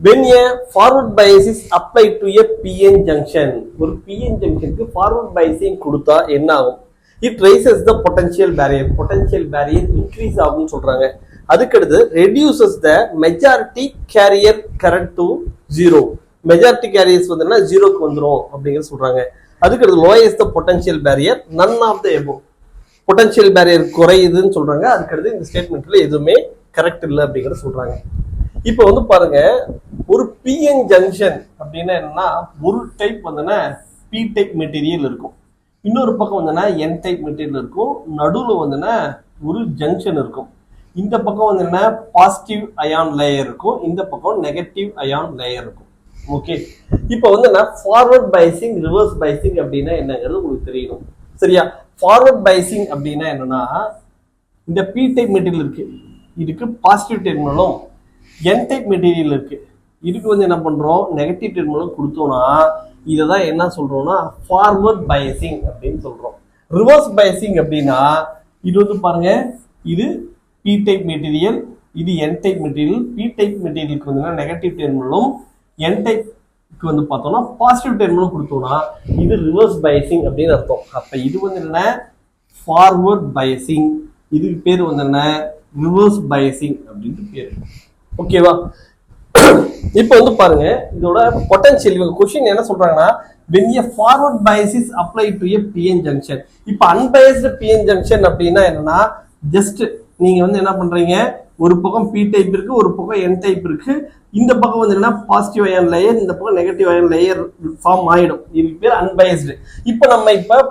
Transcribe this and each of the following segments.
When a forward bias is applied to a PN junction, ஒரு PN junctionக்கு forward biasing கொடுத்தா என்ன ஆகும்? It raises the potential barrier. Potential barrier increase ஆகும்னு சொல்றாங்க. அதுக்கடுத்து reduces the majority carrier current to zero. Majority carriers வந்துன்னா ஜீரோக்கு வந்துரும் அப்படிங்கிறது சொல்றாங்க. அதுக்கடுத்து lowers the potential barrier, none of the above. Potential barrier குறையுதுன்னு சொல்றாங்க. அதுக்கடுத்து இந்த ஸ்டேட்மெண்ட்ல எதுவுமே கரெக்ட் இல்லை அப்படிங்கிறத சொல்றாங்க. இப்போ வந்து பாருங்க, ஒரு பிஎன் ஜங்ஷன் அப்படின்னா என்னன்னா, ஒரு டைப் வந்துன்னா பி டைப் மெட்டீரியல் இருக்கும், இன்னொரு பக்கம் வந்துன்னா என் டைப் மெட்டீரியல் இருக்கும், நடுவில் வந்துன்னா ஒரு ஜங்ஷன் இருக்கும். இந்த பக்கம் வந்துன்னா பாசிட்டிவ் அயான் லேயர் இருக்கும், இந்த பக்கம் நெகட்டிவ் அயான் லேயர் இருக்கும். ஓகே, இப்போ வந்து ஃபார்வர்ட் பைசிங் ரிவர்ஸ் பைசிங் அப்படின்னா என்னங்கிறது உங்களுக்கு தெரியணும். சரியா? ஃபார்வர்ட் பைசிங் அப்படின்னா என்னன்னா, இந்த பி டைப் மெட்டீரியல் இருக்கு, இதுக்கு பாசிட்டிவ் டெர்மினலும் என் டைப் மெட்டீரியல் இருக்கு, இதுக்கு வந்து என்ன பண்றோம், நெகட்டிவ் டெர்மினலும் கொடுத்தோம்னா இதை தான் என்ன சொல்றோம்னா ஃபார்வர்ட் பைசிங் அப்படின்னு சொல்றோம். ரிவர்ஸ் பைசிங் அப்படின்னா இது வந்து பாருங்க, இது பி டைப் மெட்டீரியல், இது N type material. P type மெட்டீரியலுக்கு வந்து நெகட்டிவ் டெர்மினலும் என் டைப்க்கு வந்து பார்த்தோம்னா பாசிட்டிவ் டெர்மினலும் கொடுத்தோம்னா இது ரிவர்ஸ் பைசிங் அப்படின்னு அர்த்தம். அப்ப இது வந்து என்ன, ஃபார்வர்ட் பைசிங். இதுக்கு பேர் வந்து என்ன, ரிவர்ஸ் பைசிங் அப்படின்னு பேரு. ஓகேவா? இப்போ வந்து பாருங்க, இதோட பொட்டன்ஷியல் இவங்க क्वेश्चन என்ன சொல்றாங்கன்னா, when a forward bias is applied to a PN junction. இப்போ unbiased PN junction அப்படின்னா என்னன்னா, ஜஸ்ட் நீங்க வந்து என்ன பண்றீங்க, ஒரு பக்கம் P டைப் இருக்கு, ஒரு பக்கம் N டைப் இருக்கு, இந்த பக்கம் வந்து என்ன பாசிட்டிவ் அயன் லேயர், இந்த பக்கம் நெகட்டிவ் அயன் லேயர் ஃபார்ம் ஆயிடும். இதுக்கு பேர் அன்பயஸ்டு. இப்போ நம்ம இப்ப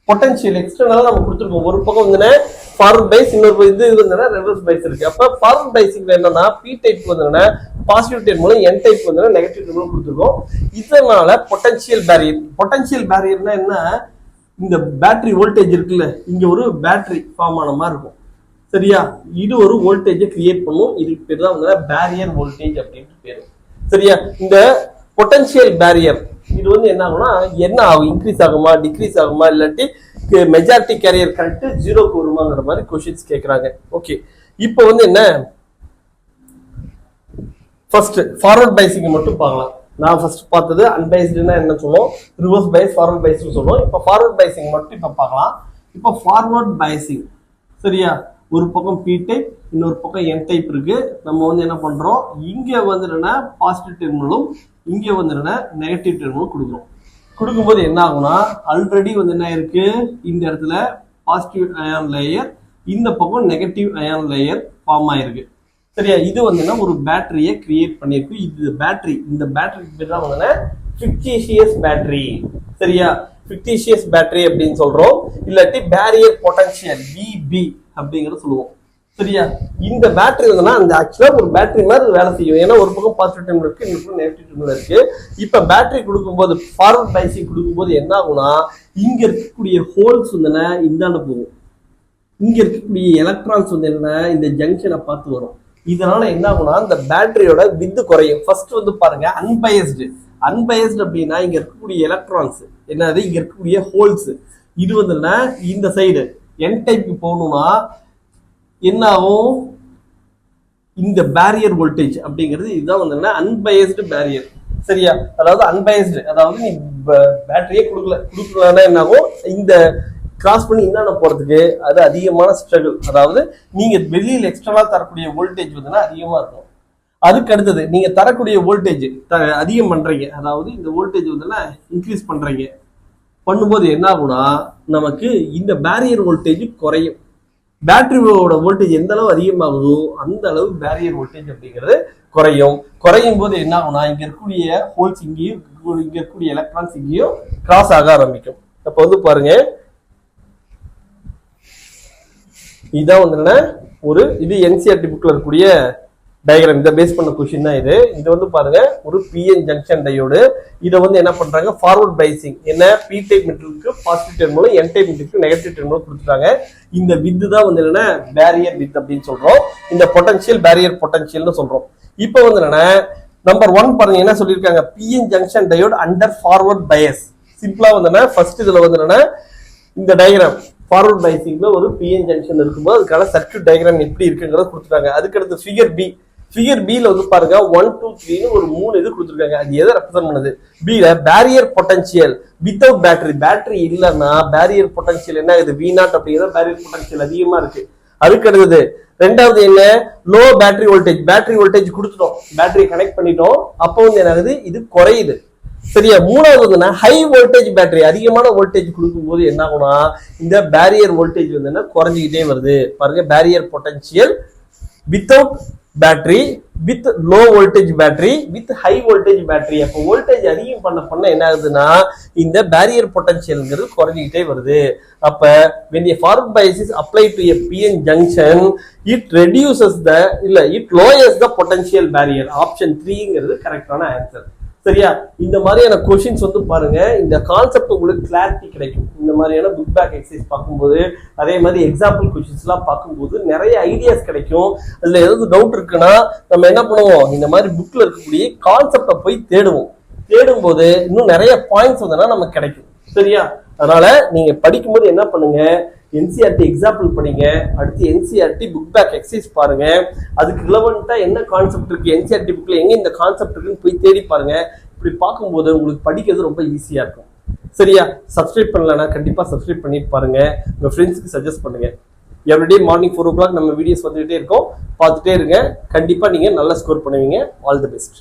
பொட்டன்ஷியல் எக்ஸ்டர்னலா நம்ம கொடுத்துருக்கோம், ஒரு பக்கம் வந்து ஃபார்வர்ட் பைஸ், இன்னொரு இது வந்து ரிவர்ஸ் பைஸ் இருக்கு. அப்ப ஃபார்வர்ட் பைசிங்ல என்னன்னா பி டைப் வந்து பாசிட்டிவ் டெர்மினலும் என் டைப் வந்து நெகட்டிவ் டெர்மினலும் கொடுத்துருக்கோம். இதனால பொட்டன்ஷியல் பேரியர். பொட்டன்ஷியல் பேரியர்னா என்ன, இந்த பேட்டரி வோல்டேஜ் இருக்குல்ல, இங்க ஒரு பேட்டரி ஃபார்ம் ஆன மாதிரி இருக்கும். சரியா? இது ஒரு வோல்டேஜை கிரியேட் பண்ணும், இதுக்கு பேர் தான் வந்து பேரியர் வோல்டேஜ் அப்படின்ட்டு பேரு. சரியா? இந்த பொட்டன்ஷியல் பேரியர் இது வந்து என்ன ஆகும்னா, என்ன ஆகும், இன்க்ரீஸ் ஆகுமா டிக்ரீஸ் ஆகுமா, இல்லாட்டி மெஜாரிட்டி கேரியர் கரண்ட் ஜீரோக்கு வருமாங்கிற மாதிரி क्वेश्चंस கேக்குறாங்க. ஓகே, இப்போ வந்து என்ன, ஃபர்ஸ்ட் ஃபார்வர்ட் பைசிங் மட்டும் பார்க்கலாம். நான் ஃபர்ஸ்ட் பார்த்தது அன்பைஸ்டுனா என்ன சொல்லுவோம், ரிவர்ஸ் பைஸ், ஃபார்வர்ட் பைஸ்னு சொல்லுவோம். இப்போ ஃபார்வர்ட் பைசிங் மட்டும் இப்போ பார்க்கலாம். இப்போ ஃபார்வர்ட் பைசிங், சரியா, ஒரு பக்கம் பி டைப், இன்னொரு பக்கம் என் டைப் இருக்கு. நம்ம வந்து என்ன பண்றோம், இங்க வந்து என்ன பாசிட்டிவ் டெர்மினலும், இங்க வந்து என்ன நெகட்டிவ் டெர்மினலும் கொடுக்குறோம். கொடுக்கும்போது என்ன ஆகும்னா, ஆல்ரெடி வந்து என்ன இருக்கு, இந்த இடத்துல பாசிட்டிவ் அயான் லேயர், இந்த பக்கம் நெகட்டிவ் அயான் லேயர் ஃபார்ம் ஆயிருக்கு. சரியா? இது வந்து ஒரு பேட்டரியை கிரியேட் பண்ணிருக்கு. இது பேட்டரி, இந்த பேட்டரிக்கு பேர் தான் வந்து ஃபிக்டிஷியஸ் பேட்டரி. சரியா? ஃபிக்டிஷியஸ் பேட்டரி அப்படின்னு சொல்றோம், இல்லாட்டி பேரியர் பொட்டன்ஷியல் பிபி அப்படிங்கறத சொல்லுவோம். சரியா? இந்த பேட்டரி வந்து அந்த ஆக்சுவலா ஒரு பேட்டரி மாதிரி வேலை செய்யும். ஏன்னா ஒரு பக்கம் பாசிட்டிவ் டெர்மினல் இருக்கு, இன்னொரு நெகட்டிவ் டெர்மினல் இருக்கு. இப்ப பேட்டரி கொடுக்கும்போது, ஃபார்வர்ட் பைசிங் கொடுக்கும்போது என்ன ஆகும்னா, இங்க இருக்கக்கூடிய ஹோல்ஸ் வந்து இந்தாண்ட போகும், இங்க இருக்கக்கூடிய எலக்ட்ரான்ஸ் வந்து என்ன இந்த ஜங்ஷனை பார்த்து வரும். இதனால என்ன ஆகும்னா, இந்த பேட்டரியோட வித்து குறையும். ஃபர்ஸ்ட் வந்து பாருங்க, அன்பயஸ்டு. அன்பயஸ்டு அப்படின்னா இங்க இருக்கக்கூடிய எலக்ட்ரான்ஸ் என்னது, இங்க இருக்கக்கூடிய ஹோல்ஸ், இது வந்து இந்த சைடு என் டைப்க்கு போகணும்னா என்ன ஆகும், இந்த பேரியர் வோல்டேஜ் அப்படிங்கிறது இதுதான் வந்து அன்பயஸ்டு பேரியர். சரியா? அதாவது அன்பயஸ்டு, அதாவது நீ பேட்டரியே கொடுக்கலன்னா என்ன ஆகும், இந்த கிராஸ் பண்ணி என்னென்ன போறதுக்கு அது அதிகமான ஸ்ட்ரகிள். அதாவது நீங்க வெளியில் எக்ஸ்ட்ரா தரக்கூடிய வோல்டேஜ் வந்து அதிகமா இருக்கும். அதுக்கு அடுத்தது நீங்க தரக்கூடிய வோல்டேஜ் அதிகம் பண்றீங்க, அதாவது இந்த வோல்டேஜ் வந்து இன்க்ரீஸ் பண்றீங்க. பண்ணும்போது என்ன ஆகும்னா, நமக்கு இந்த பேரியர் வோல்டேஜ் குறையும். பேட்டரியோட வோல்டேஜ் எந்த அளவு அதிகமாகுதோ அந்த அளவு பேரியர் வோல்டேஜ் அப்படிங்கிறது குறையும். குறையும் போது என்ன ஆகும்னா, இங்க இருக்கக்கூடிய ஹோல்ஸ் இங்கேயும், இங்க இருக்கக்கூடிய எலக்ட்ரான்ஸ் இங்கேயும் கிராஸ் ஆக ஆரம்பிக்கும். அப்ப வந்து பாருங்க, இதான் வந்து ஒரு இது என்சிஆர்டி புக்ல இருக்கக்கூடிய டயக்ராம், இதை பேஸ் பண்ண கொஸ்டின் தான் இது. இது வந்து பாருங்க, ஒரு பிஎன் ஜங்ஷன் டையோடு. இதை வந்து என்ன பண்றாங்க, ஃபார்வர்ட் பைசிங், என்ன பி டைப் மெட்டீரியலுக்கு பாசிட்டிவ் டெர்மினலும் என் டைப் மெட்டீரியலுக்கு நெகட்டிவ் டெர்மினலும் கொடுத்துட்டாங்க. இந்த வித்து தான் வந்து என்ன பேரியர் வித் அப்படின்னு சொல்றோம், இந்த பொட்டன்ஷியல் பேரியர் பொட்டன்ஷியல்னு சொல்றோம். இப்போ வந்து என்ன, நம்பர் 1 பாருங்க என்ன சொல்லியிருக்காங்க, PN junction diode under forward bias. சிம்பிளா வந்து ஃபர்ஸ்ட் இதுல வந்து என்ன, இந்த டயக்ராம் ஃபார்வர்ட் பைசிங்ல ஒரு பிஎன் ஜங்ஷன் இருக்கும்போது அதுக்கான சர்க்யூட் டயக்ராம் எப்படி இருக்குங்கிறத கொடுத்துட்டாங்க. அதுக்கடுத்து ஃபிகர் பி. ஃபிகர் பில வந்து பாருங்க 1 2 3 ஒரு 3 இது கொடுத்துருக்காங்க. அது எதை ரெப்ரசென்ட் பண்ணுது? பில barrier potential without battery. Battery இல்லைன்னா பேரியர் பொட்டன்ஷியல் என்ன ஆகுது? V0 அப்படிங்கிற பேரியர் பொட்டன்ஷியல் அதிகமா இருக்கு. அதுக்கு அடுத்தது ரெண்டாவது என்ன? Low battery voltage. Battery voltage கொடுத்துட்டோம், பேட்டரி கனெக்ட் பண்ணிட்டோம், அப்போ வந்து என்ன ஆகுது? இது குறையுது. சரியா? மூணாவது ஹை வோல்டேஜ் பேட்டரி. அதிகமான வோல்டேஜ் கொடுக்கும் போது என்ன ஆகும்னா இந்த பேரியர் வோல்டேஜ் வந்து குறைஞ்சிக்கிட்டே வருது. பாருங்க, barrier potential without battery, with low voltage battery, with high voltage battery. அப்போ வோல்டேஜ் அதிகம் பண்ண என்ன ஆகுதுன்னா இந்த பேரியர் பொட்டன்ஷியல்ங்கிறது குறைஞ்சிக்கிட்டே வருது. அப்ப when a forward bias is applied to a PN junction, it reduces the it lowers the potential barrier. Option 3ங்கிறது கரெக்டான ஆன்சர். சரியா? இந்த மாதிரியான கொஸ்டின்ஸ் வந்து பாருங்க, இந்த கான்செப்ட் உங்களுக்கு கிளாரிட்டி கிடைக்கும். இந்த மாதிரியான புக் பேக் எக்ஸசைஸ் பார்க்கும்போது, அதே மாதிரி எக்ஸாம்பிள் கொஸ்டின்ஸ் எல்லாம் பார்க்கும்போது நிறைய ஐடியாஸ் கிடைக்கும். அதுல ஏதாவது டவுட் இருக்குன்னா நம்ம என்ன பண்ணுவோம்? இந்த மாதிரி புக்ல இருக்கக்கூடிய கான்செப்டை போய் தேடும் போது இன்னும் நிறைய பாயிண்ட்ஸ் வந்தா நமக்கு கிடைக்கும். சரியா? அதனால நீங்க படிக்கும்போது என்ன பண்ணுங்க, என்சிஆர்டி எக்ஸாம்பிள் படிங்க, அடுத்து என்சிஆர்டி புக் பேக் எக்ஸசைஸ் பாருங்க. அதுக்கு ரிலவெண்டா என்ன கான்செப்ட் இருக்கு என்சிஆர்டி புக்ல, எங்க இந்த கான்செப்ட் இருக்குன்னு போய் தேடி பாருங்க. இப்படி பார்க்கும்போது உங்களுக்கு படிக்கிறது ரொம்ப ஈஸியா இருக்கும். சரியா? சப்ஸ்கிரைப் பண்ணலன்னா கண்டிப்பா சப்ஸ்கிரைப் பண்ணிட்டு பாருங்க. உங்க ஃப்ரெண்ட்ஸ்க்கு சஜஸ்ட் பண்ணுங்க. எவ்ரிடே மார்னிங் 4 o'clock நம்ம வீடியோஸ் வந்துகிட்டே இருக்கோம், பார்த்துட்டே இருங்க. கண்டிப்பா நீங்க நல்ல ஸ்கோர் பண்ணுவீங்க. All the best.